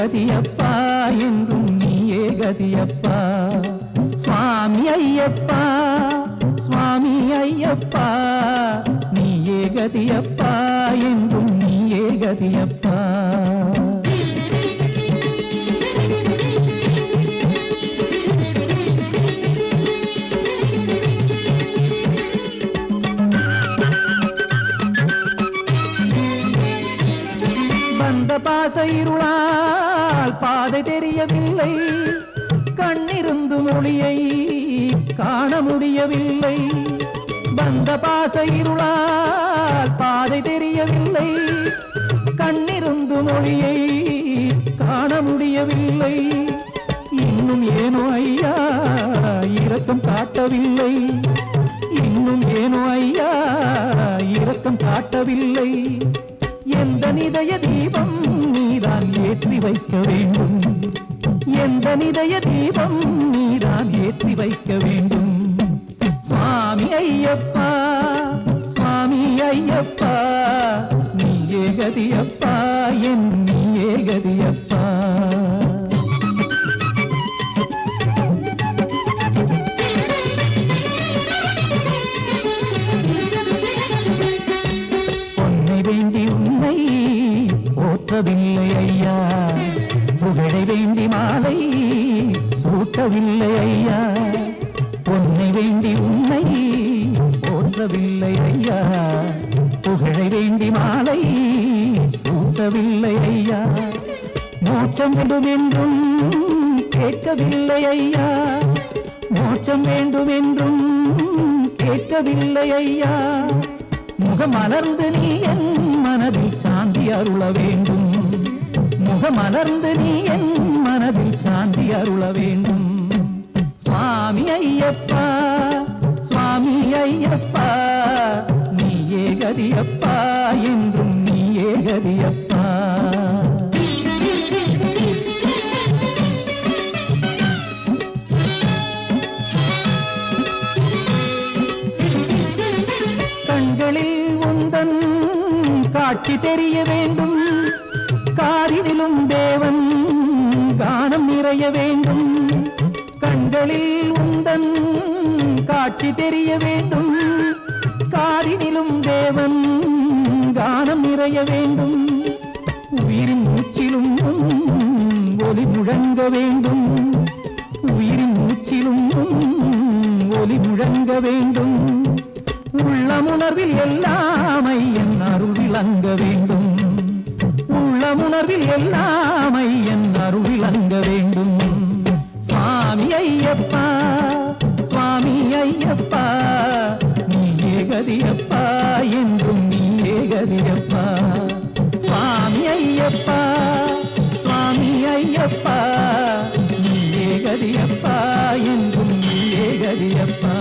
கதியப்பா என்றும் நீயே கதியப்பா சுவாமி ஐயப்பா சுவாமி ஐயப்பா நீயே கதியப்பா என்றும் நீயே கதியப்பா வந்த பாச இருளால் பாதை தெரியவில்லை கண்ணிருந்து மொழியை காண முடியவில்லை வந்த பாச இருளால் பாதை தெரியவில்லை கண்ணிருந்து மொழியை காண முடியவில்லை இன்னும் ஏனோ ஐயா இரக்கம் காட்டவில்லை இன்னும் ஏனோ ஐயா இரக்கம் காட்டவில்லை எந்த நிதய தீபம் நீதான் ஏற்றி வைக்க வேண்டும் எந்த நிதய தீபம் நீதான் ஏற்றி வைக்க வேண்டும் சுவாமி ஐயப்பா சுவாமி ஐயப்பா நீயே கதியப்பா என் நீயே கதியப்பா போற்றவில்லை ஐயா புகழை வேண்டி மாலை சூட்டவில்லை ஐயா பொன்னை வேண்டி உன்னை போற்றவில்லை ஐயா புகழை வேண்டி மாலை சூட்டவில்லை ஐயா மோட்சம் வேண்டும் என்றும் கேட்கவில்லை ஐயா மோட்சம் வேண்டும் என்றும் கேட்கவில்லை ஐயா முகமலர்ந்து நீ என் மனதில் சாந்தி அருள வேண்டும் முகமலர்ந்து நீ என் மனதில் சாந்தி அருள வேண்டும் சுவாமி ஐயப்பா சுவாமி ஐயப்பா நீயே கதியப்பா என்றும் நீயே கதியப்பா கண்களில் உந்தன் காட்சி தெரிய வேண்டும் காரினிலும் தேவன் கானம் நிறைய வேண்டும் கண்களில் உந்தன் காட்சி தெரிய வேண்டும் காரினிலும் தேவன் கானம் நிறைய வேண்டும் உயிரின் மூச்சிலும் ஒலி முழங்க வேண்டும் உயிரின் மூச்சிலும் ஒலி முழங்க வேண்டும் உள்ளமுணர்வில் எல்லாமை என் அருள் விளங்க வேண்டும் உள்ளமுணர்வில் எல்லாமை என் அருள் விளங்க வேண்டும் சுவாமி ஐயப்பா சுவாமி ஐயப்பா நீயே கதியப்பா என்றும் நீயே கதியப்பா சுவாமி ஐயப்பா சுவாமி ஐயப்பா நீயே கதியப்பா என்றும் நீயே கதியப்பா